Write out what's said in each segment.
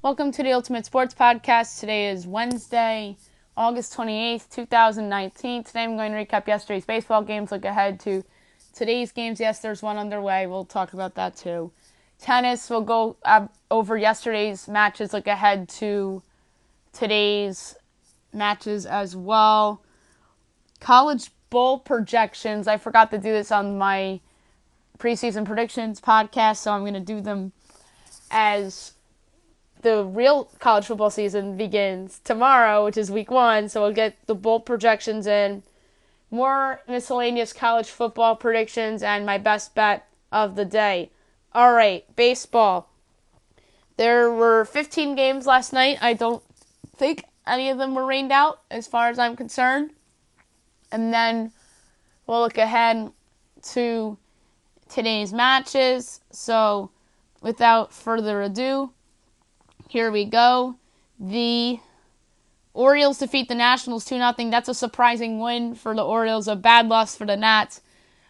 Welcome to the Ultimate Sports Podcast. Today is Wednesday, August 28th, 2019. Today I'm going to recap yesterday's baseball games, look ahead to today's games. Yes, there's one underway. We'll talk about that too. Tennis, we'll go over yesterday's matches, look ahead to today's matches as well. College bowl projections. I forgot to do this on my preseason predictions podcast, so I'm going to do them as the real college football season begins tomorrow, which is week 1. So we'll get the bowl projections in, more miscellaneous college football predictions, and my best bet of the day. All right, baseball. There were 15 games last night. I don't think any of them were rained out as far as I'm concerned. And then we'll look ahead to today's matches. So without further ado, here we go. The Orioles defeat the Nationals 2-0. That's a surprising win for the Orioles, a bad loss for the Nats.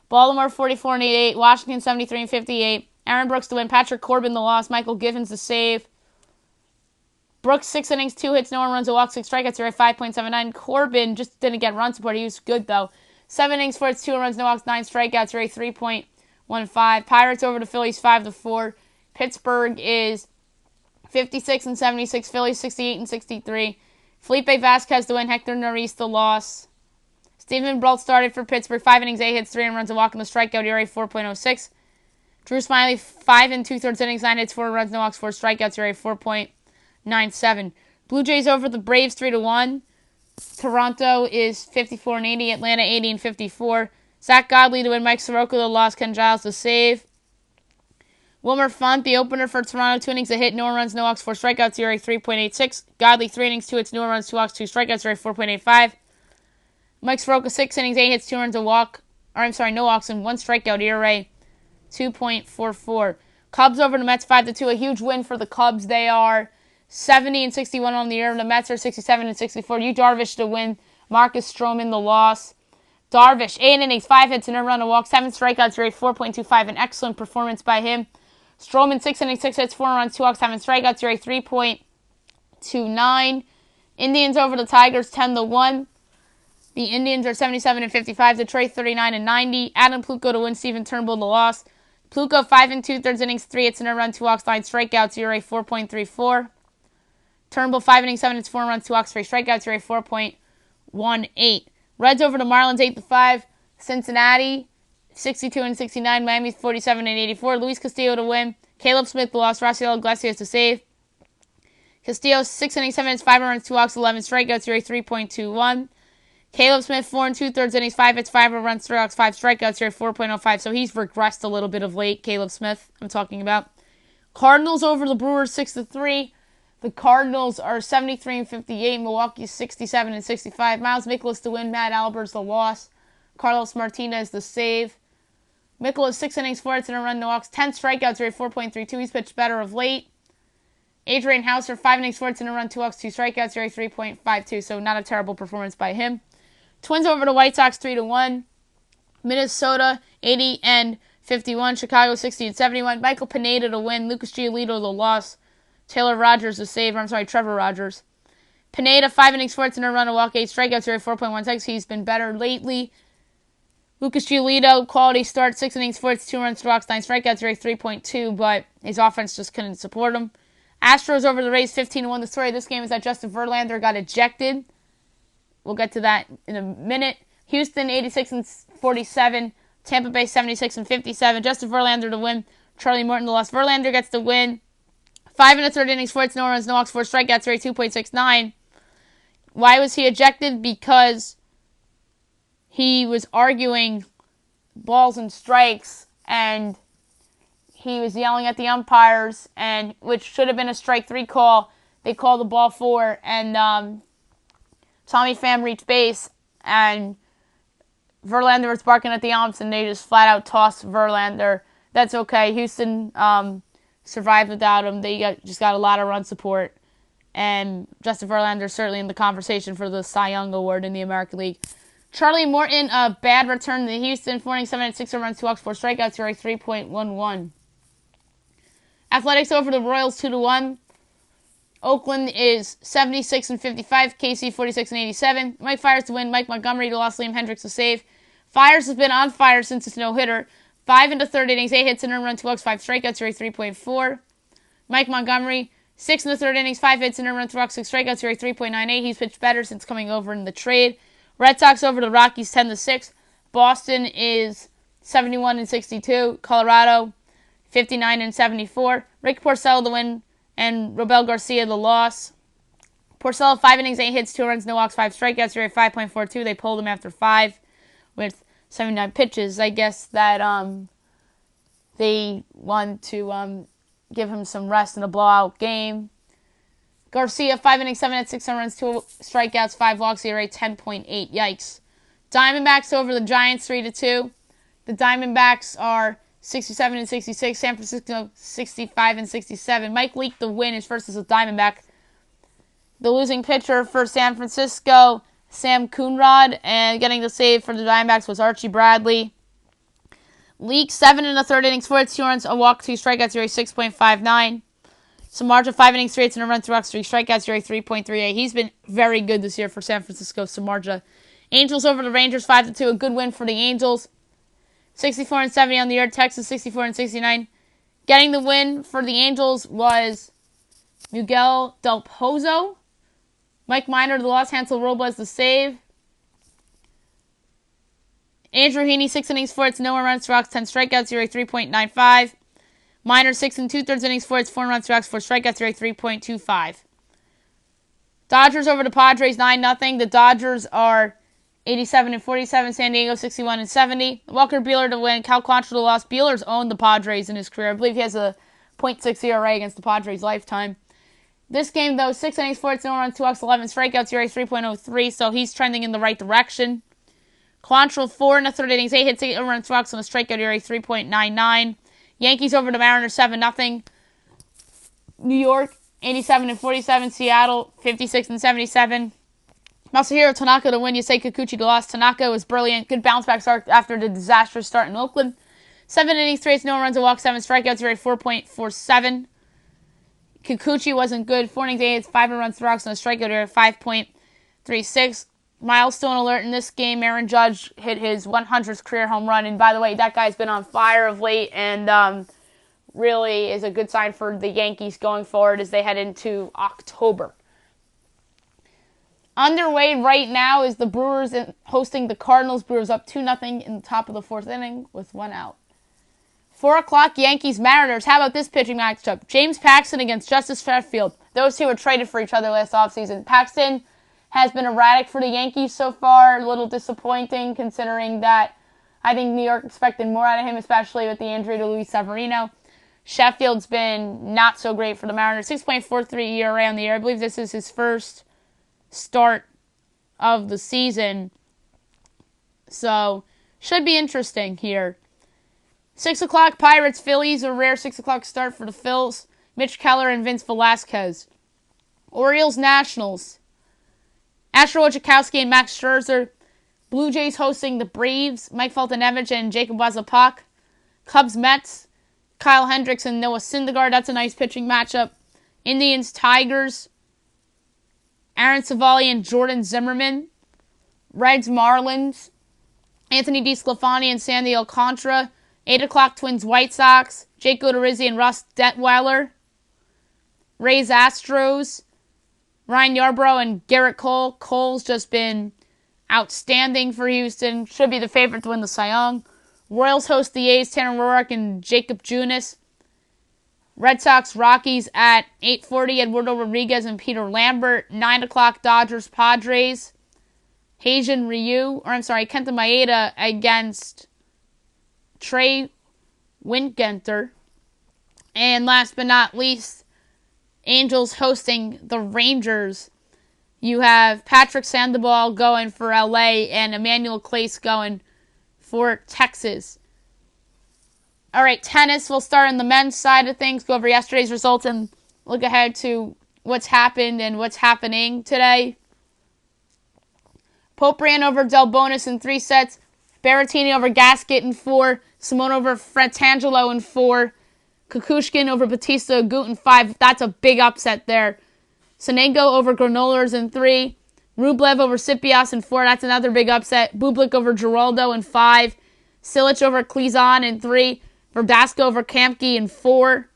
Baltimore 44-88, Washington 73-58. Aaron Brooks to win, Patrick Corbin the loss, Michael Givens the save. Brooks 6 innings, 2 hits, no one runs, a walk, 6 strikeouts, ERA 5.79. Corbin just didn't get run support. He was good though. 7 innings, 4 hits, 2 runs, no walks, 9 strikeouts, ERA 3.15. Pirates over the Phillies 5-4. Pittsburgh is 56-76, Phillies 68-63. Felipe Vasquez to win, Hector Neris the loss. Stephen Brault started for Pittsburgh, 5 innings, 8 hits, 3 runs, a walk, and the strikeout, ERA 4.06. Drew Smyly, 5 2/3 innings, 9 hits, 4 runs, no walks, 4 strikeouts, ERA 4.97. Blue Jays over the Braves 3-1. Toronto is 54-80, Atlanta 80-54. Zach Godley to win, Mike Soroka the loss, Ken Giles the save. Wilmer Font, the opener for Toronto, 2 innings, a hit, no runs, no walks, 4 strikeouts, ERA 3.86. Godley, 3 innings, 2 hits, no runs, 2 walks, 2 strikeouts, ERA 4.85. Mike Soroka, 6 innings, 8 hits, 2 runs, no walks, and 1 strikeout, ERA 2.44. Cubs over the Mets 5-2, a huge win for the Cubs. They are 70-61 on the year. The Mets are 67-64. Yu Darvish to win, Marcus Stroman the loss. Darvish, 8 innings, 5 hits, and no run, a walk, 7 strikeouts, ERA 4.25. An excellent performance by him. Stroman, 6 innings, 6 hits, 4 runs, 2 walks, 7 strikeouts, ERA 3.29. Indians over the Tigers 10-1. The Indians are 77-55. Detroit 39-90. Adam Pluko to win, Steven Turnbull the loss. Pluko 5 2/3 innings, 3 hits, and a run, 2 walks, 9 strikeouts, ERA 4.34. Turnbull 5 innings, 7 hits, 4 runs, 2 walks, 3 strikeouts, ERA 4.18. Reds over the Marlins 8-5. Cincinnati 62-69. Miami 47-84. Luis Castillo to win. Caleb Smith the loss. Rafael Iglesias to save. Castillo 6 innings, 7 hits, 5 runs, 2 walks, 11 strikeouts, ERA 3.21. Caleb Smith 4 2/3 innings, 5 hits, 5 runs, 3 walks, 5 strikeouts, ERA 4.05. So he's regressed a little bit of late. Caleb Smith, I'm talking about. Cardinals over the Brewers 6-3. The Cardinals are 73-58. Milwaukee 67-65. Miles Mikolas to win. Matt Albers the loss. Carlos Martinez the save. Mikolas 6 innings, 4 hits, and a run, no walks, 10 strikeouts, ERA 4.32. He's pitched better of late. Adrian Hauser 5 innings, 4 hits, and a run, 2 walks, 2 strikeouts, ERA 3.52. So not a terrible performance by him. Twins over the White Sox 3-1. Minnesota 80-51. Chicago 60-71. Michael Pineda to win. Lucas Giolito the loss. Trevor Rogers. Pineda, 5 innings, 4 hits, and a run, a walk, 8 strikeouts, ERA 4.16. He's been better lately. Lucas Giolito, quality start, 6 innings, 4 hits, 2 runs, 2 walks, 9 strikeouts, ERA 3.2, but his offense just couldn't support him. Astros over the Rays 15-1. The story of this game is that Justin Verlander got ejected. We'll get to that in a minute. Houston 86-47. Tampa Bay 76-57. Justin Verlander to win. Charlie Morton the loss. Verlander gets the win. 5 1/3 innings, 4 hits, no runs, no walks, 4 strikeouts, ERA 2.69. Why was he ejected? Because he was arguing balls and strikes, and he was yelling at the umpires, and which should have been a strike 3 call. They called the ball 4, and Tommy Pham reached base, and Verlander was barking at the umps, and they just flat out tossed Verlander. That's okay. Houston survived without him. They just got a lot of run support. And Justin Verlander certainly in the conversation for the Cy Young Award in the American League. Charlie Morton, a bad return to Houston. 4 innings, 7 hits, 6 runs, 2 walks, 4 strikeouts, ERA 3.11. Athletics over the Royals 2-1. Oakland is 76-55. KC 46-87. Mike fires to win. Mike Montgomery to loss. Liam Hendricks to save. Fires has been on fire since his no-hitter. 5 into third innings, 8 hits, an earned run, 2 walks, 5 strikeouts, ERA 3.4. Mike Montgomery, 6 in the third innings, 5 hits, an earned run, 2 walks, 6 strikeouts, ERA 3.98. He's pitched better since coming over in the trade. Red Sox over the Rockies 10-6. Boston is 71-62. Colorado 59-74. Rick Porcello the win and Robel Garcia the loss. Porcello 5 innings, 8 hits, 2 runs, no walks, 5 strikeouts, ERA 5.42. They pulled him after 5 with 79 pitches. I guess that they want to give him some rest in a blowout game. Garcia 5 innings, 7 hits, 6 runs, 2 strikeouts, 5 walks, ERA 10.8. Yikes. Diamondbacks over the Giants 3-2. The Diamondbacks are 67-66. San Francisco 65-67. Mike leaked the win. His first as a Diamondback. The losing pitcher for San Francisco, Sam Coonrod, and getting the save for the Diamondbacks was Archie Bradley. Leak 7 in the third innings, 4 hits, 2 runs, a walk, 2 strikeouts, ERA 6.59. Samardzija 5 innings, 3 hits, and a run, 3 walks, 3 strikeouts, ERA 3.38. He's been very good this year for San Francisco, Samardzija. Angels over the Rangers 5-2, a good win for the Angels. 64-70 on the year. Texas 64-69. Getting the win for the Angels was Miguel Del Pozo. Mike Minor the loss. Hansel Robles the save. Andrew Heaney 6 innings, 4 hits, no runs, 2 walks, 10 strikeouts, ERA 3.95. Minor 6 2/3 innings, 4 hits, 4 runs, 2 walks, 4 strikeouts, ERA 3.25. Dodgers over the Padres 9-0. The Dodgers are 87-47. San Diego 61-70. Walker Buehler to win. Cal Quantrill to loss. Buehler's owned the Padres in his career. I believe he has a .6 ERA against the Padres lifetime. This game, though, 6 innings, 4 hits, no runs, 2 walks, 11 strikeouts, ERA 3.03, so he's trending in the right direction. Quantrill 4 in the third innings, 8 hits, 8 runs, 2 walks, and a strikeout, ERA 3.99. Yankees over the Mariners 7-0. New York 87-47. Seattle 56-77. Masahiro Tanaka to win. Yusei Kikuchi to loss. Tanaka was brilliant. Good bounce back start after the disastrous start in Oakland. 7 innings, 3 hits, no runs, a walk, 7 strikeouts, ERA 4.47. Kikuchi wasn't good. 4 innings, 8 hits, 5 runs, 3 walks, and a strikeout, ERA 5.36. Milestone alert in this game. Aaron Judge hit his 100th career home run. And by the way, that guy's been on fire of late and really is a good sign for the Yankees going forward as they head into October. Underway right now is the Brewers hosting the Cardinals. Brewers up 2-0 in the top of the 4th inning with 1 out. 4 o'clock, Yankees-Mariners. How about this pitching matchup? James Paxton against Justice Sheffield. Those two were traded for each other last offseason. Paxton has been erratic for the Yankees so far. A little disappointing considering that I think New York expected more out of him, especially with the injury to Luis Severino. Sheffield's been not so great for the Mariners. 6.43 ERA on the year. I believe this is his first start of the season. So, should be interesting here. 6 o'clock, Pirates, Phillies. A rare 6 o'clock start for the Phils. Mitch Keller and Vince Velasquez. Orioles, Nationals. Astro Wojciechowski and Max Scherzer. Blue Jays hosting the Braves. Mike Foltynewicz and Jacob Waslapak. Cubs, Mets. Kyle Hendricks and Noah Syndergaard. That's a nice pitching matchup. Indians, Tigers. Aaron Savali and Jordan Zimmerman. Reds, Marlins. Anthony DeSclafani and Sandy Alcantara. 8 o'clock, Twins, White Sox. Jake Odorizzi and Russ Detweiler. Rays, Astros. Ryan Yarbrough and Garrett Cole. Cole's just been outstanding for Houston. Should be the favorite to win the Cy Young. Royals host the A's, Tanner Roark and Jacob Junis. Red Sox, Rockies at 8:40, Eduardo Rodriguez and Peter Lambert. 9 o'clock, Dodgers, Padres. Kenta Maeda against Trey Wingenter. And last but not least, Angels hosting the Rangers. You have Patrick Sandoval going for LA and Emmanuel Clase going for Texas. All right, tennis. We'll start on the men's side of things, go over yesterday's results, and look ahead to what's happened and what's happening today. Pope ran over Delbonis in 3 sets. Berrettini over Gasquet in 4. Simone over Fratangelo in 4. Kukushkin over Batista Agut in 5. That's a big upset there. Sonego over Granollers in 3. Rublev over Sipias in 4. That's another big upset. Bublik over Geraldo in 5. Silic over Klizan in 3. Verdasco over Kamke in 4.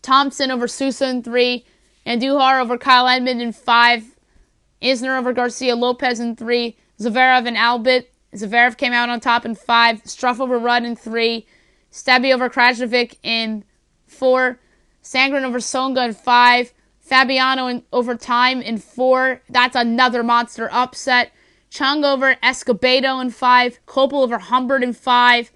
Thompson over Sousa in 3. Andujar over Kyle Edmund in 5. Isner over Garcia Lopez in 3. Zverev and Albit. Zverev came out on top in 5. Struff over Rudd in 3. Stebby over Krajnovic in 4. Sangren over Songa in 5. Fabiano over Time in 4. That's another monster upset. Chung over Escobedo in 5. Kopel over Humbert in 5.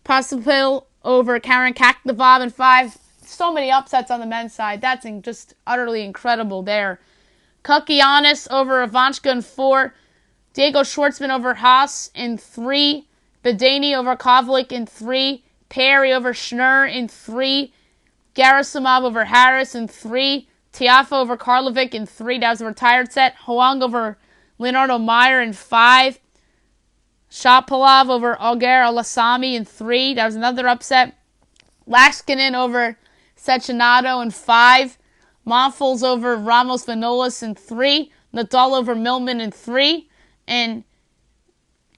Pasupil over Karen Kakdevab in 5. So many upsets on the men's side. That's just utterly incredible there. Kukianis over Ivanchka in 4. Diego Schwartzman over Haas in 3. Bedani over Kovalik in 3. Perry over Schnur in 3. Gerasimov over Harris in 3. Tiafoe over Karlovic in 3. That was a retired set. Hoang over Leonardo Meyer in 5. Shapovalov over Auger Alasami in 3. That was another upset. Laskinen over Secchinato in 5. Monfils over Ramos Vinolas in 3. Nadal over Millman in 3. And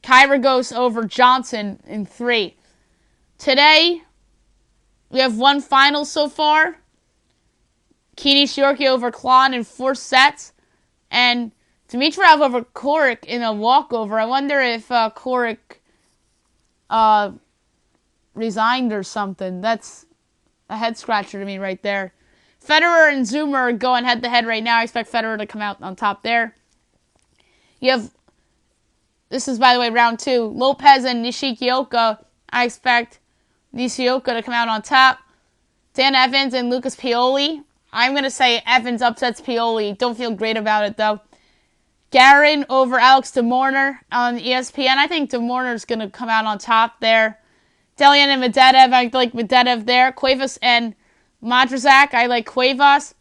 Kyrgios over Johnson in 3. Today, we have one final so far. Kini Shiorki over Klon in 4 sets. And Dimitrov over Korik in a walkover. I wonder if Korik resigned or something. That's a head scratcher to me right there. Federer and Zuma are going head-to-head right now. I expect Federer to come out on top there. You have, this is, by the way, round 2. Lopez and Nishikioka. I expect Nishioka to come out on top. Dan Evans and Lucas Pioli. I'm going to say Evans upsets Pioli. Don't feel great about it, though. Garin over Alex de Mourner on ESPN. I think de Mourner's going to come out on top there. Delian and Medvedev. I like Medvedev there. Cuevas and Madrazak. I like Cuevas.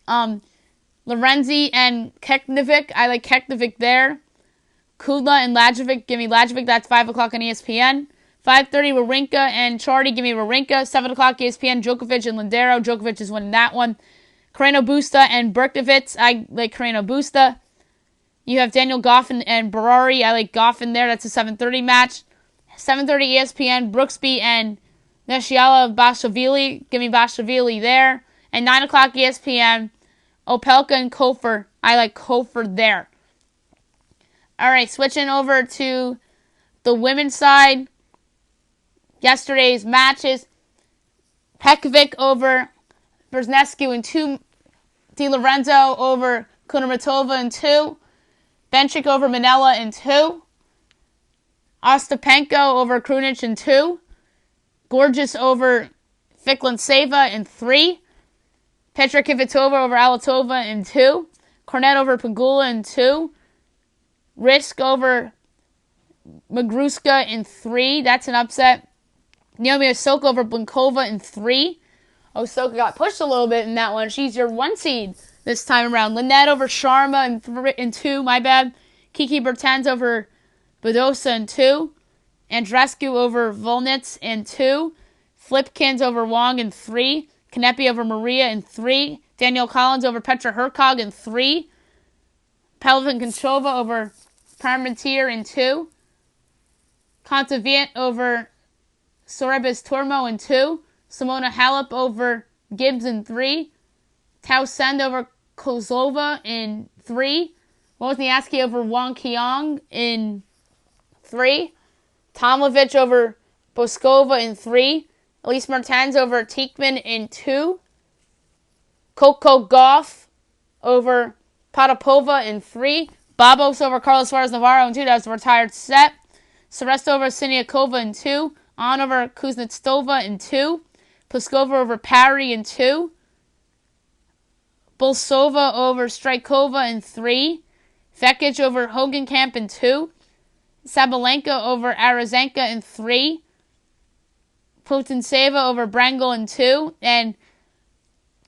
Lorenzi and Keknovic. I like Keknovic there. Kudla and Lajovic. Give me Lajovic. That's 5 o'clock on ESPN. 5:30, Wawrinka and Chardy. Give me Wawrinka. 7 o'clock, ESPN, Djokovic and Lindero. Djokovic is winning that one. Carreno Busta and Berkovitz. I like Carreno Busta. You have Daniel Goffin and Berari. I like Goffin there. That's a 7:30 match. 7:30, ESPN, Brooksby and Neshiala Bashvili. Give me Bashvili there. And 9 o'clock, ESPN, Opelka and Kofor. I like Kofor there. All right, switching over to the women's side. Yesterday's matches. Pekovic over Berznescu in 2. Di Lorenzo over Kudermetova in 2. Benchik over Manella in 2. Ostapenko over Krunic in 2. Gorgeous over Ficklin-Seva in 3. Petra Kvitova over Alatova in 2. Cornet over Pegula in 2. Risk over Magruska in 3. That's an upset. Naomi Osaka over Blinkova in 3. Osaka got pushed a little bit in that one. She's your 1 seed this time around. Lynette over Sharma in 2. My bad. Kiki Bertens over Badosa in 2. Andrescu over Volnitz in 2. Flipkins over Wong in 3. Kanepi over Maria in 3. Danielle Collins over Petra Hercog in 3. Pelvin Konchova over Parmentier in 2. Kontaveit over Sorebes Tormo in 2. Simona Halep over Gibbs in 3. Townsend over Kozlova in 3. Wozniacki over Wang Qiang in 3. Tomljenovic over Boskova in 3. Elise Mertens over Teichmann in 2. Coco Gauff over Potapova in 3. Babos over Carlos Suarez Navarro in 2. That was a retired set. Seresto over Siniakova in 2. On over Kuznetsova in 2. Pliskova over Parry in 2. Bolsova over Strykova in 3. Vekic over Hogenkamp in 2. Sabalenka over Arazenka in 3. Putintseva over Brangle in 2. And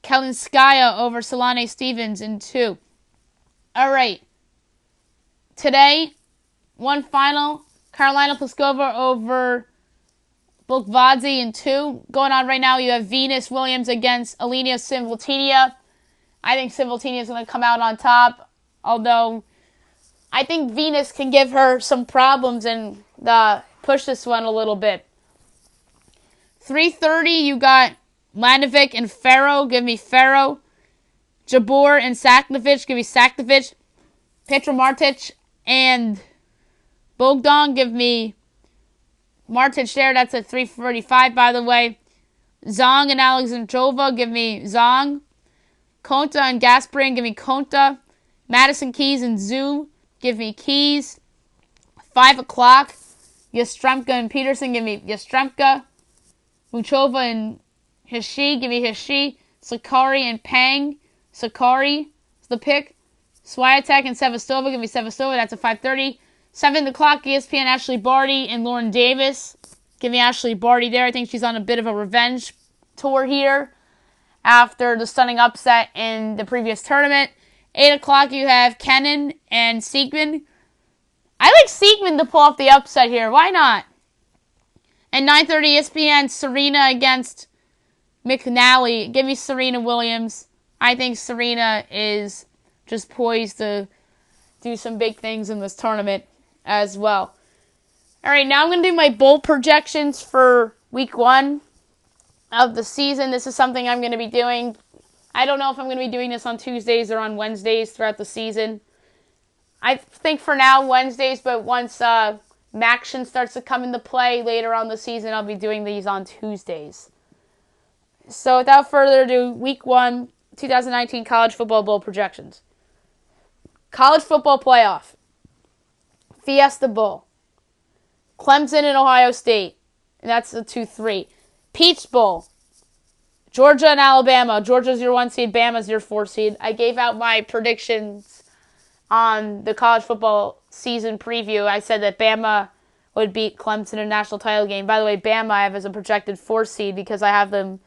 Kalinskaya over Solane Stevens in 2. All right. Today, one final. Carolina Pliskova over Bulkvadze in 2. Going on right now, you have Venus Williams against Alina Simvaltinia. I think Simvaltinia is going to come out on top, although I think Venus can give her some problems and push this one a little bit. 3:30, you got Lanovic and Ferro. Give me Ferro. Jabor and Saknovic. Give me Saknovic. Petra Martic and Bogdan. Give me Martic there. That's at 3:45, by the way. Zong and Alexandrova. Give me Zong. Konta and Gasparin. Give me Konta. Madison Keys and Zhu. Give me Keys. 5 o'clock. Yastremka and Peterson. Give me Yastremka. Muchova and Hishi. Give me Hishi. Sakari and Pang. Sakari is the pick. Swiatek and Sevastova. Give me Sevastova. That's at 5:30. 7 o'clock, ESPN, Ashley Barty and Lauren Davis. Give me Ashley Barty there. I think she's on a bit of a revenge tour here after the stunning upset in the previous tournament. 8 o'clock, you have Kennan and Siegman. I like Siegman to pull off the upset here. Why not? And 9:30, ESPN, Serena against McNally. Give me Serena Williams. I think Serena is just poised to do some big things in this tournament as well. All right, now I'm going to do my bowl projections for week 1 of the season. This is something I'm going to be doing. I don't know if I'm going to be doing this on Tuesdays or on Wednesdays throughout the season. I think for now Wednesdays, but once Maction starts to come into play later on the season, I'll be doing these on Tuesdays. So without further ado, week 1, 2019 college football bowl projections. College football playoff. Fiesta Bowl. Clemson and Ohio State. And that's the 2-3. Peach Bowl. Georgia and Alabama. Georgia's your 1 seed. Bama's your 4 seed. I gave out my predictions on the college football season preview. I said that Bama would beat Clemson in a national title game. By the way, Bama I have as a projected 4 seed because I have them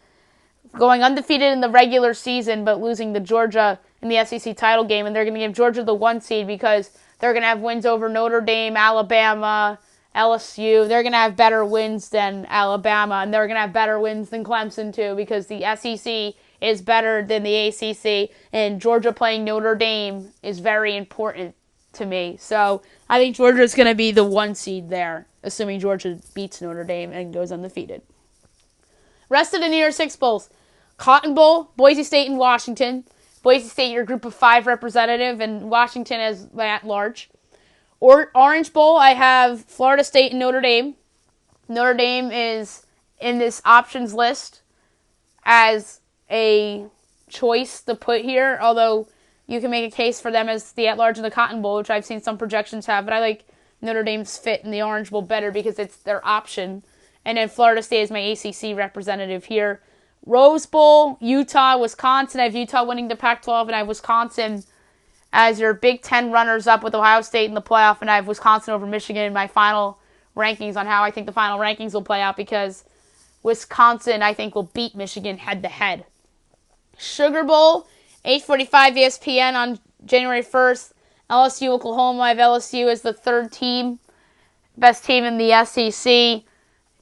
going undefeated in the regular season but losing to Georgia in the SEC title game. And they're going to give Georgia the 1 seed because they're going to have wins over Notre Dame, Alabama, LSU. They're going to have better wins than Alabama, and they're going to have better wins than Clemson, too, because the SEC is better than the ACC, and Georgia playing Notre Dame is very important to me. So I think Georgia's going to be the 1 seed there, assuming Georgia beats Notre Dame and goes undefeated. Rest of the New Year's Six Bowls. Cotton Bowl, Boise State and Washington. Boise State, your group of 5 representative, and Washington as at large. Orange Bowl, I have Florida State and Notre Dame. Notre Dame is in this options list as a choice to put here, although you can make a case for them as the at-large in the Cotton Bowl, which I've seen some projections have, but I like Notre Dame's fit in the Orange Bowl better because it's their option. And then Florida State is my ACC representative here. Rose Bowl, Utah, Wisconsin. I have Utah winning the Pac-12, and I have Wisconsin as your Big Ten runners-up with Ohio State in the playoff, and I have Wisconsin over Michigan in my final rankings on how I think the final rankings will play out because Wisconsin, I think, will beat Michigan head-to-head. Sugar Bowl, 8:45 ESPN on January 1st. LSU, Oklahoma. I have LSU as the 3rd team, best team in the SEC.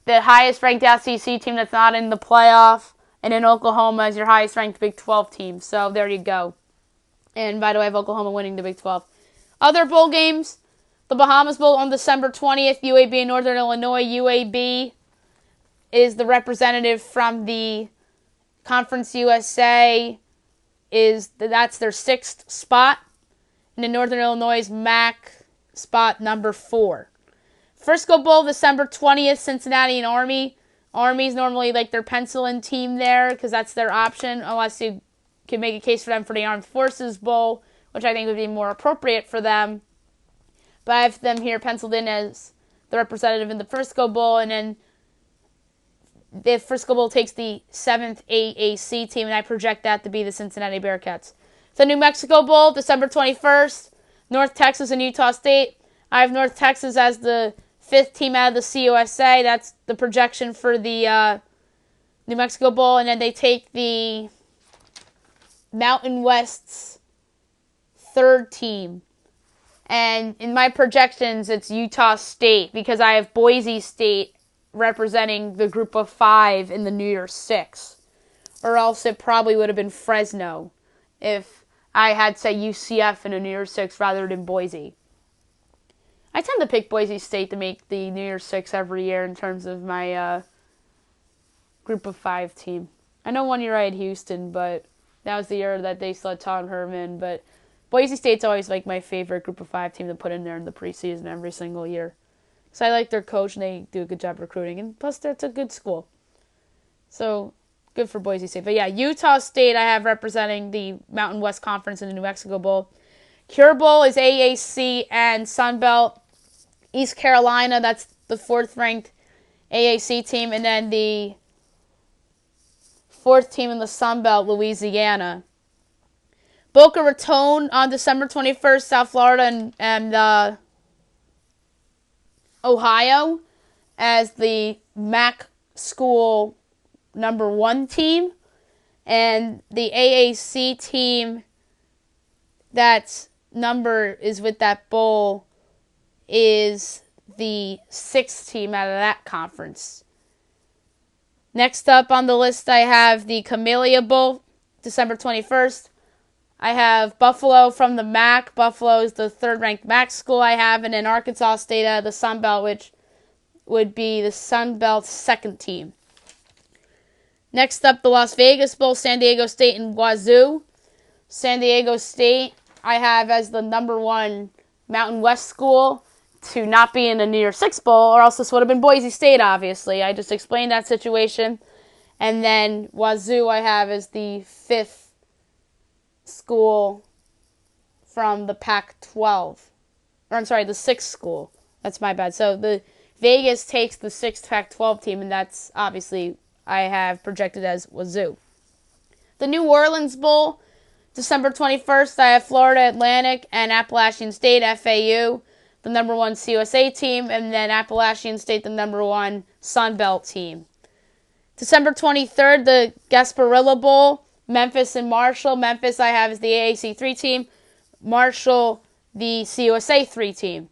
The highest-ranked SEC team that's not in the playoff. And then Oklahoma is your highest-ranked Big 12 team. So there you go. And by the way, I have Oklahoma winning the Big 12. Other bowl games, the Bahamas Bowl on December 20th, UAB in Northern Illinois. UAB is the representative from the Conference USA. That's their 6th spot. And in Northern Illinois, MAC spot number 4. Frisco Bowl, December 20th, Cincinnati and Army. Army's normally like their pencil-in team there because that's their option, unless you can make a case for them for the Armed Forces Bowl, which I think would be more appropriate for them. But I have them here penciled in as the representative in the Frisco Bowl, and then the Frisco Bowl takes the 7th AAC team, and I project that to be the Cincinnati Bearcats. The New Mexico Bowl, December 21st, North Texas and Utah State. I have North Texas as the 5th team out of the CUSA. That's the projection for the New Mexico Bowl. And then they take the Mountain West's 3rd team. And in my projections, it's Utah State because I have Boise State representing the group of 5 in the New Year's Six. Or else it probably would have been Fresno if I had, say, UCF in a New Year's Six rather than Boise. I tend to pick Boise State to make the New Year's Six every year in terms of my group of 5 team. I know one year I had Houston, but that was the year that they still had Tom Herman. But Boise State's always like my favorite group of 5 team to put in there in the preseason every single year. So I like their coach and they do a good job recruiting. And plus, it's a good school. So good for Boise State. But yeah, Utah State I have representing the Mountain West Conference in the New Mexico Bowl. Cure Bowl is AAC and Sun Belt. East Carolina, that's the 4th-ranked AAC team. And then the 4th team in the Sun Belt, Louisiana. Boca Raton on December 21st, South Florida and Ohio as the MAC school number 1 team. And the AAC team that's number is with that bowl is the 6th team out of that conference. Next up on the list, I have the Camellia Bowl, December 21st. I have Buffalo from the MAC. Buffalo is the 3rd-ranked MAC school I have. And then Arkansas State out of the Sun Belt, which would be the Sun Belt's 2nd team. Next up, the Las Vegas Bowl, San Diego State and Wazoo. San Diego State I have as the number 1 Mountain West school to not be in the New Year's Six Bowl, or else this would have been Boise State, obviously. I just explained that situation. And then Wazoo I have as the 5th school from the Pac-12. Or I'm sorry, the 6th school. That's my bad. So the Vegas takes the 6th Pac-12 team, and that's obviously I have projected as Wazoo. The New Orleans Bowl, December 21st, I have Florida Atlantic and Appalachian State, FAU, the number 1 CUSA team, and then Appalachian State, the number 1 Sun Belt team. December 23rd, the Gasparilla Bowl, Memphis and Marshall. Memphis I have as the AAC 3 team, Marshall the CUSA 3 team.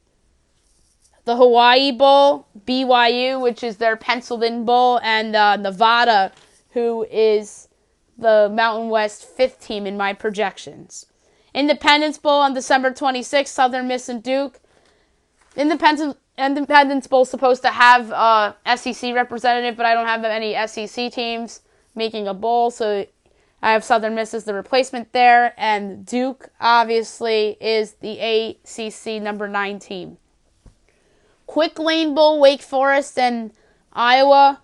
The Hawaii Bowl, BYU, which is their penciled in bowl, and Nevada, who is the Mountain West 5th team in my projections. Independence Bowl on December 26th, Southern Miss and Duke. Independence Bowl is supposed to have a SEC representative, but I don't have any SEC teams making a bowl, so I have Southern Miss as the replacement there, and Duke, obviously, is the ACC number 9 team. Quick Lane Bowl, Wake Forest and Iowa.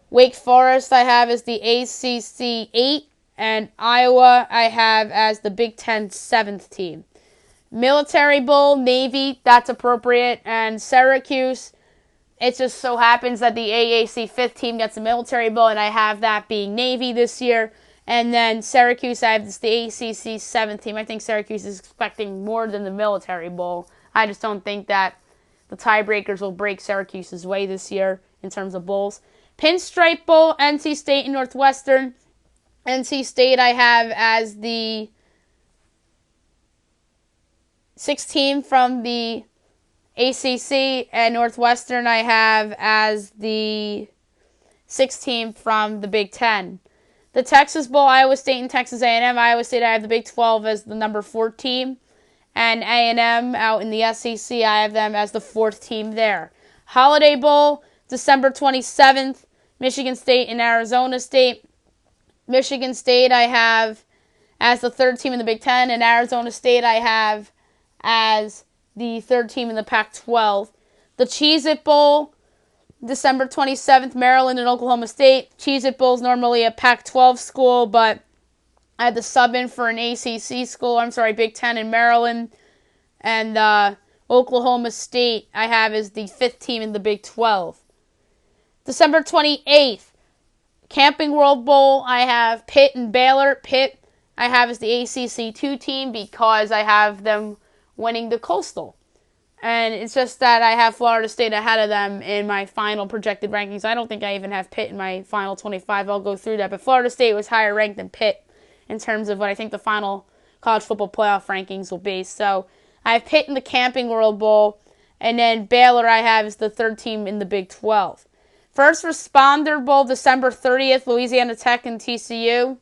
Wake Forest I have as the ACC 8, and Iowa I have as the Big Ten 7th team. Military Bowl, Navy, that's appropriate, and Syracuse, it just so happens that the AAC 5th team gets a Military Bowl, and I have that being Navy this year. And then Syracuse, I have this, the ACC 7th team. I think Syracuse is expecting more than the Military Bowl. I just don't think that the tiebreakers will break Syracuse's way this year in terms of bowls. Pinstripe Bowl, NC State and Northwestern. NC State I have as the 6th team from the ACC, and Northwestern I have as the 6th team from the Big Ten. The Texas Bowl, Iowa State and Texas A&M. Iowa State I have the Big 12 as the number 4 team, and A&M out in the SEC I have them as the 4th team there. Holiday Bowl, December 27th, Michigan State and Arizona State. Michigan State I have as the 3rd team in the Big Ten, and Arizona State I have as the 3rd team in the Pac-12. The Cheez-It Bowl, December 27th, Maryland and Oklahoma State. Cheez-It Bowl is normally a Pac-12 school, but I had to sub in for an ACC school. Big Ten in Maryland. And Oklahoma State I have as the 5th team in the Big 12. December 28th, Camping World Bowl, I have Pitt and Baylor. Pitt I have as the ACC 2 team because I have them winning the Coastal. And it's just that I have Florida State ahead of them in my final projected rankings. I don't think I even have Pitt in my final 25. I'll go through that. But Florida State was higher ranked than Pitt in terms of what I think the final college football playoff rankings will be. So I have Pitt in the Camping World Bowl. And then Baylor I have as the 3rd team in the Big 12. First Responder Bowl, December 30th, Louisiana Tech and TCU.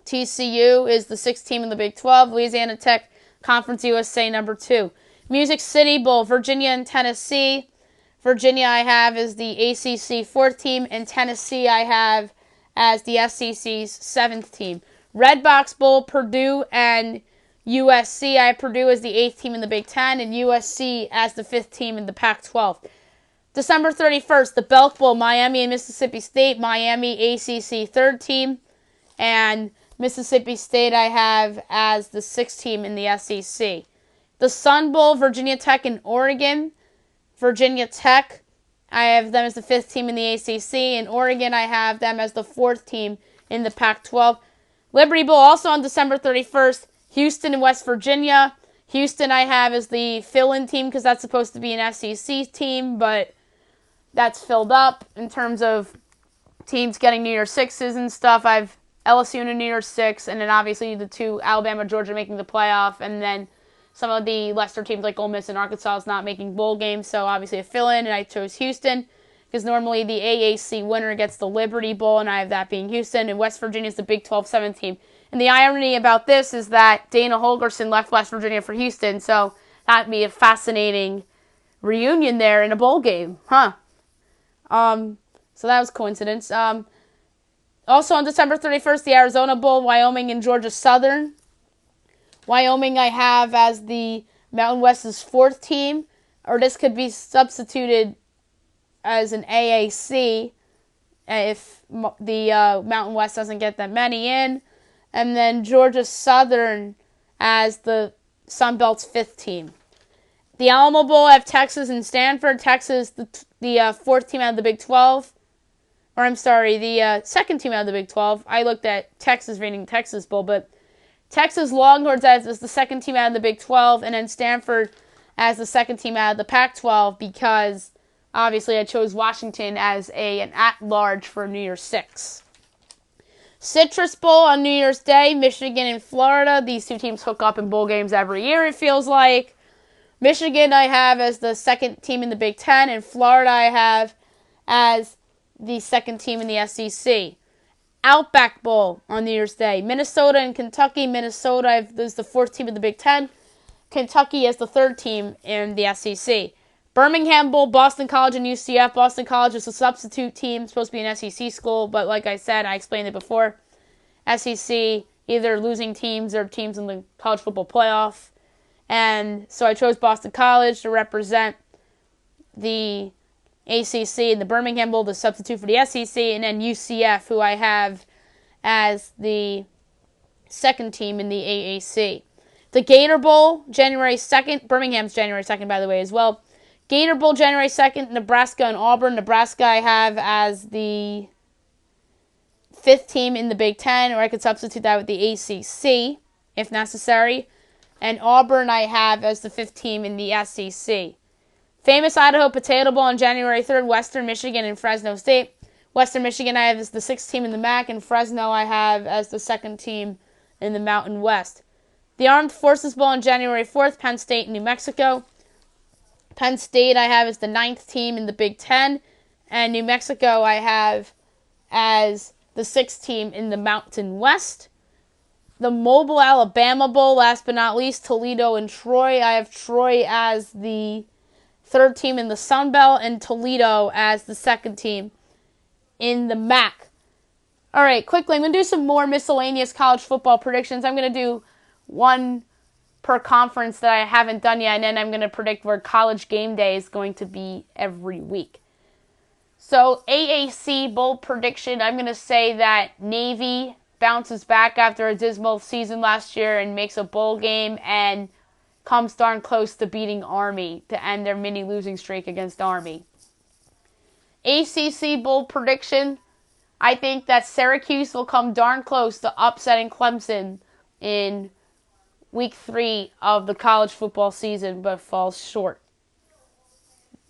TCU is the 6th team in the Big 12. Louisiana Tech, Conference USA number 2. Music City Bowl, Virginia and Tennessee. Virginia I have as the ACC 4th team, and Tennessee I have as the SEC's 7th team. Redbox Bowl, Purdue and USC. I have Purdue as the 8th team in the Big 10 and USC as the 5th team in the Pac-12. December 31st, the Belk Bowl, Miami and Mississippi State. Miami, ACC 3rd team, and Mississippi State I have as the 6th team in the SEC. The Sun Bowl, Virginia Tech and Oregon. Virginia Tech, I have them as the 5th team in the ACC, and Oregon I have them as the 4th team in the Pac-12. Liberty Bowl, also on December 31st, Houston and West Virginia. Houston I have as the fill-in team because that's supposed to be an SEC team, but that's filled up in terms of teams getting New Year's Sixes and stuff. I've LSU in a New Year's Six, and then obviously the 2 Alabama, Georgia making the playoff, and then some of the lesser teams like Ole Miss and Arkansas is not making bowl games, so obviously a fill-in, and I chose Houston because normally the AAC winner gets the Liberty Bowl, and I have that being Houston, and West Virginia is the Big 12 7th team. And the irony about this is that Dana Holgorsen left West Virginia for Houston, so that'd be a fascinating reunion there in a bowl game, huh? So that was a coincidence. Also on December 31st, the Arizona Bowl, Wyoming and Georgia Southern. Wyoming I have as the Mountain West's 4th team, or this could be substituted as an AAC if the Mountain West doesn't get that many in. And then Georgia Southern as the Sun Belt's 5th team. The Alamo Bowl, I have Texas and Stanford. Texas, the 4th team out of the Big 12. Or I'm sorry, the 2nd team out of the Big 12. I looked at Texas reading Texas Bowl, but Texas Longhorns as the 2nd team out of the Big 12, and then Stanford as the 2nd team out of the Pac-12 because obviously I chose Washington as an at-large for New Year's Six. Citrus Bowl on New Year's Day, Michigan and Florida. These 2 teams hook up in bowl games every year, it feels like. Michigan I have as the 2nd team in the Big 10, and Florida I have as the 2nd team in the SEC. Outback Bowl on New Year's Day, Minnesota and Kentucky. Minnesota is the 4th team in the Big 10. Kentucky as the 3rd team in the SEC. Birmingham Bowl, Boston College and UCF. Boston College is a substitute team, supposed to be an SEC school, but like I said, I explained it before. SEC, either losing teams or teams in the college football playoff. And so I chose Boston College to represent the ACC in the Birmingham Bowl, the substitute for the SEC, and then UCF, who I have as the 2nd team in the AAC. The Gator Bowl, January 2nd. Birmingham's January 2nd, by the way, as well. Gator Bowl, January 2nd, Nebraska and Auburn. Nebraska I have as the 5th team in the Big 10, or I could substitute that with the ACC if necessary. And Auburn I have as the 5th team in the SEC. Famous Idaho Potato Bowl on January 3rd, Western Michigan and Fresno State. Western Michigan I have as the 6th team in the MAC, and Fresno I have as the 2nd team in the Mountain West. The Armed Forces Bowl on January 4th, Penn State and New Mexico. Penn State I have as the 9th team in the Big 10, and New Mexico I have as the 6th team in the Mountain West. The Mobile, Alabama Bowl, last but not least, Toledo and Troy. I have Troy as the 3rd team in the Sun Belt, and Toledo as the 2nd team in the MAC. All right, quickly, I'm going to do some more miscellaneous college football predictions. I'm going to do one per conference that I haven't done yet, and then I'm going to predict where College Game Day is going to be every week. So, AAC bowl prediction, I'm going to say that Navy bounces back after a dismal season last year and makes a bowl game and comes darn close to beating Army to end their mini losing streak against Army. ACC bowl prediction, I think that Syracuse will come darn close to upsetting Clemson in week 3 of the college football season, but falls short.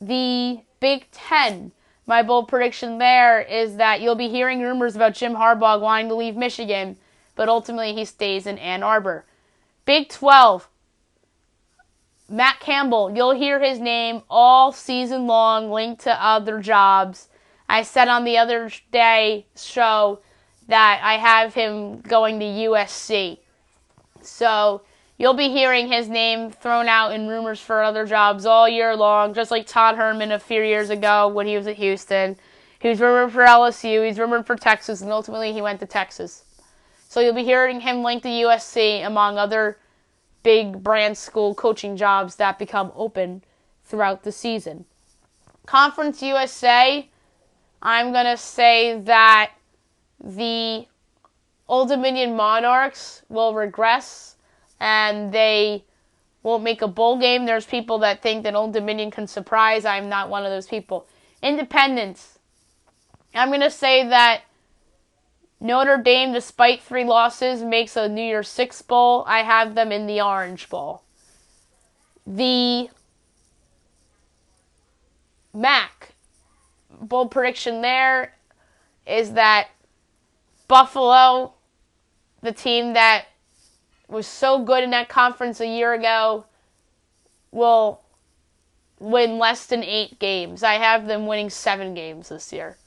The Big 10, my bold prediction there is that you'll be hearing rumors about Jim Harbaugh wanting to leave Michigan, but ultimately he stays in Ann Arbor. Big 12, Matt Campbell, you'll hear his name all season long linked to other jobs. I said on the other day show that I have him going to USC. So you'll be hearing his name thrown out in rumors for other jobs all year long, just like Todd Herman a few years ago when he was at Houston. He was rumored for LSU, he's rumored for Texas, and ultimately he went to Texas. So you'll be hearing him linked to USC among other big brand school coaching jobs that become open throughout the season. Conference USA, I'm going to say that the Old Dominion Monarchs will regress and they won't make a bowl game. There's people that think that Old Dominion can surprise. I'm not one of those people. Independence, I'm going to say that Notre Dame, despite 3 losses, makes a New Year's Six Bowl. I have them in the Orange Bowl. The MAC bold prediction there is that Buffalo, the team that was so good in that conference a year ago, will win less than 8 games. I have them winning 7 games this year.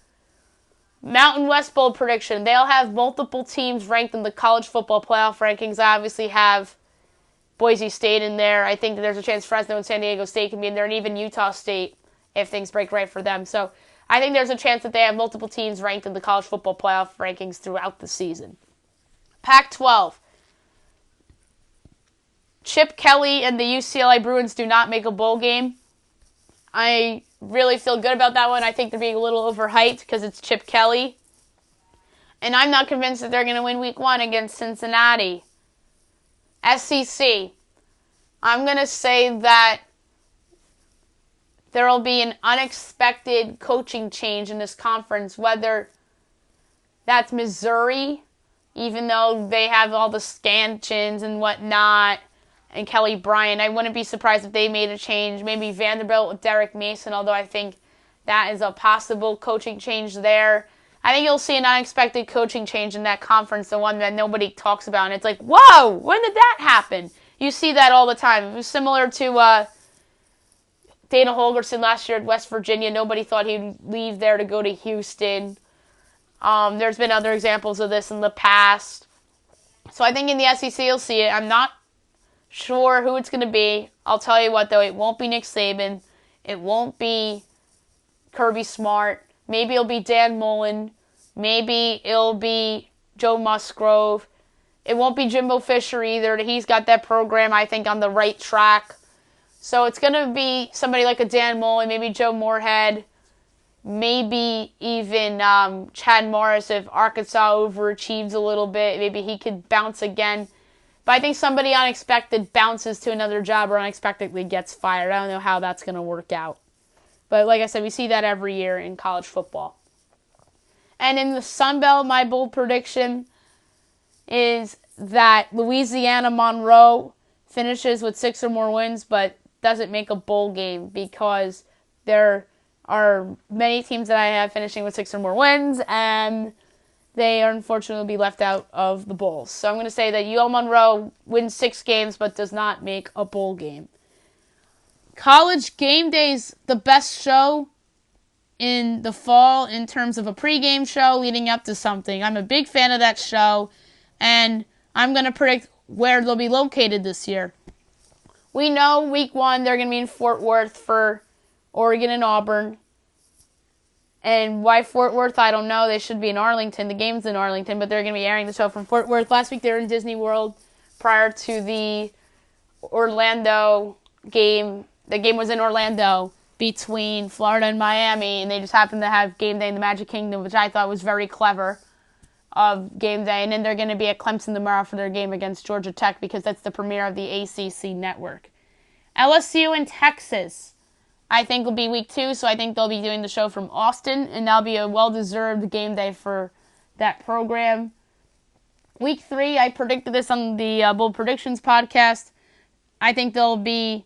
Mountain West Bowl prediction. They'll have multiple teams ranked in the college football playoff rankings. I obviously have Boise State in there. I think that there's a chance Fresno and San Diego State can be in there, and even Utah State if things break right for them. So I think there's a chance that they have multiple teams ranked in the college football playoff rankings throughout the season. Pac-12. Chip Kelly and the UCLA Bruins do not make a bowl game. I really feel good about that one. I think they're being a little overhyped because it's Chip Kelly. And I'm not convinced that they're going to win week 1 against Cincinnati. SEC. I'm going to say that there will be an unexpected coaching change in this conference, whether that's Missouri, even though they have all the Scanchins and whatnot, and Kelly Bryant. I wouldn't be surprised if they made a change. Maybe Vanderbilt with Derek Mason, although I think that is a possible coaching change there. I think you'll see an unexpected coaching change in that conference, the one that nobody talks about. And it's like, whoa, when did that happen? You see that all the time. It was similar to Dana Holgorsen last year at West Virginia. Nobody thought he'd leave there to go to Houston. There's been other examples of this in the past. So I think in the SEC you'll see it. I'm not sure who it's going to be. I'll tell you what, though. It won't be Nick Saban. It won't be Kirby Smart. Maybe it'll be Dan Mullen. Maybe it'll be Joe Musgrove. It won't be Jimbo Fisher either. He's got that program, I think, on the right track. So it's going to be somebody like a Dan Mullen, maybe Joe Moorhead, maybe even Chad Morris if Arkansas overachieves a little bit. Maybe he could bounce again. But I think somebody unexpected bounces to another job or unexpectedly gets fired. I don't know how that's going to work out. But like I said, we see that every year in college football. And in the Sun Belt, my bold prediction is that Louisiana Monroe finishes with 6 or more wins, but doesn't make a bowl game because there are many teams that I have finishing with 6 or more wins, and they are unfortunately be left out of the bowls. So I'm going to say that UL Monroe wins 6 games but does not make a bowl game. College Game Day's the best show in the fall in terms of a pregame show leading up to something. I'm a big fan of that show, and I'm going to predict where they'll be located this year. We know week 1 they're going to be in Fort Worth for Oregon and Auburn. And why Fort Worth, I don't know. They should be in Arlington. The game's in Arlington, but they're going to be airing the show from Fort Worth. Last week they were in Disney World prior to the Orlando game. The game was in Orlando between Florida and Miami, and they just happened to have Game Day in the Magic Kingdom, which I thought was very clever of Game Day. And then they're going to be at Clemson tomorrow for their game against Georgia Tech because that's the premiere of the ACC network. LSU and Texas, I think, will be week 2, so I think they'll be doing the show from Austin, and that'll be a well-deserved game day for that program. Week 3, I predicted this on the Bold Predictions podcast. I think they'll be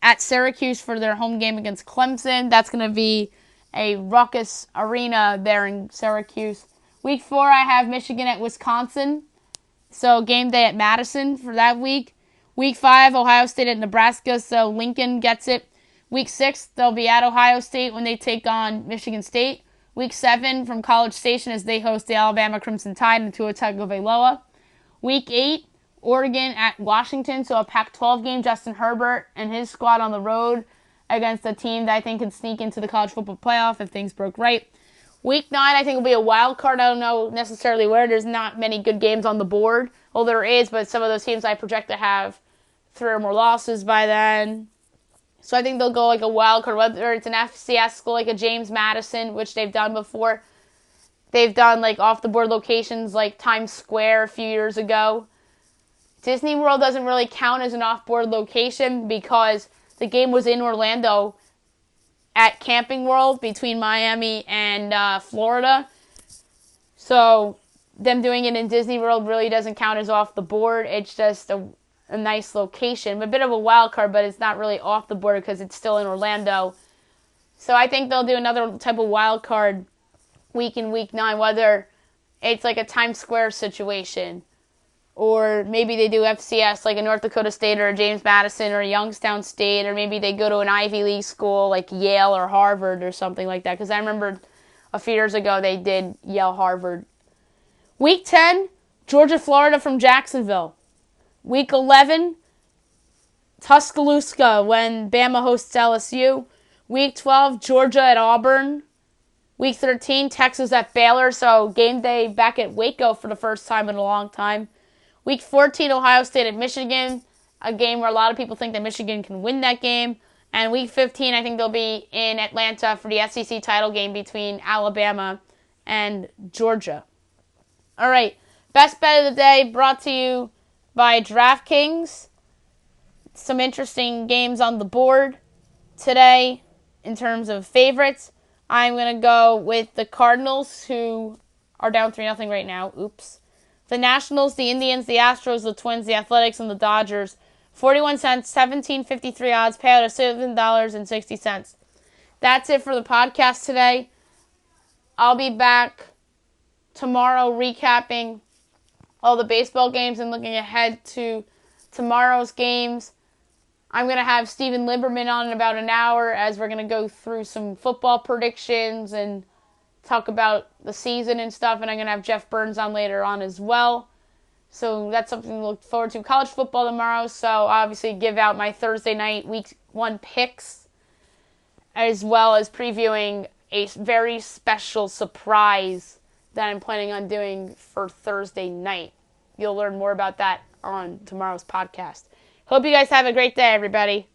at Syracuse for their home game against Clemson. That's going to be a raucous arena there in Syracuse. Week 4, I have Michigan at Wisconsin, so game day at Madison for that week. Week 5, Ohio State at Nebraska, so Lincoln gets it. Week 6, they'll be at Ohio State when they take on Michigan State. Week 7 from College Station as they host the Alabama Crimson Tide in Tua Tagovailoa. Week 8, Oregon at Washington, so a Pac-12 game. Justin Herbert and his squad on the road against a team that I think can sneak into the college football playoff if things broke right. Week 9, I think, will be a wild card. I don't know necessarily where. There's not many good games on the board. Well, there is, but some of those teams I project to have 3 or more losses by then. So I think they'll go like a wild card, whether it's an FCS school like a James Madison, which they've done before. They've done like off-the-board locations like Times Square a few years ago. Disney World doesn't really count as an off-board location because the game was in Orlando at Camping World between Miami and Florida. So them doing it in Disney World really doesn't count as off the board. It's just a nice location. A bit of a wild card, but it's not really off the board because it's still in Orlando. So I think they'll do another type of wild card week in week 9, whether it's like a Times Square situation or maybe they do FCS like a North Dakota State or a James Madison or a Youngstown State, or maybe they go to an Ivy League school like Yale or Harvard or something like that, because I remember a few years ago they did Yale-Harvard. Week 10, Georgia-Florida from Jacksonville. Week 11, Tuscaloosa when Bama hosts LSU. Week 12, Georgia at Auburn. Week 13, Texas at Baylor, so game day back at Waco for the first time in a long time. Week 14, Ohio State at Michigan, a game where a lot of people think that Michigan can win that game. And Week 15, I think they'll be in Atlanta for the SEC title game between Alabama and Georgia. All right, best bet of the day brought to you by DraftKings. Some interesting games on the board today in terms of favorites. I'm going to go with the Cardinals, who are down 3-0 right now. Oops. The Nationals, the Indians, the Astros, the Twins, the Athletics, and the Dodgers. 41 cents, 17.53 odds, payout of $7.60. That's it for the podcast today. I'll be back tomorrow recapping all the baseball games and looking ahead to tomorrow's games. I'm going to have Steven Lieberman on in about an hour as we're going to go through some football predictions and talk about the season and stuff. And I'm going to have Jeff Burns on later on as well. So that's something to look forward to. College football tomorrow, so obviously give out my Thursday night Week 1 picks, as well as previewing a very special surprise that I'm planning on doing for Thursday night. You'll learn more about that on tomorrow's podcast. Hope you guys have a great day, everybody.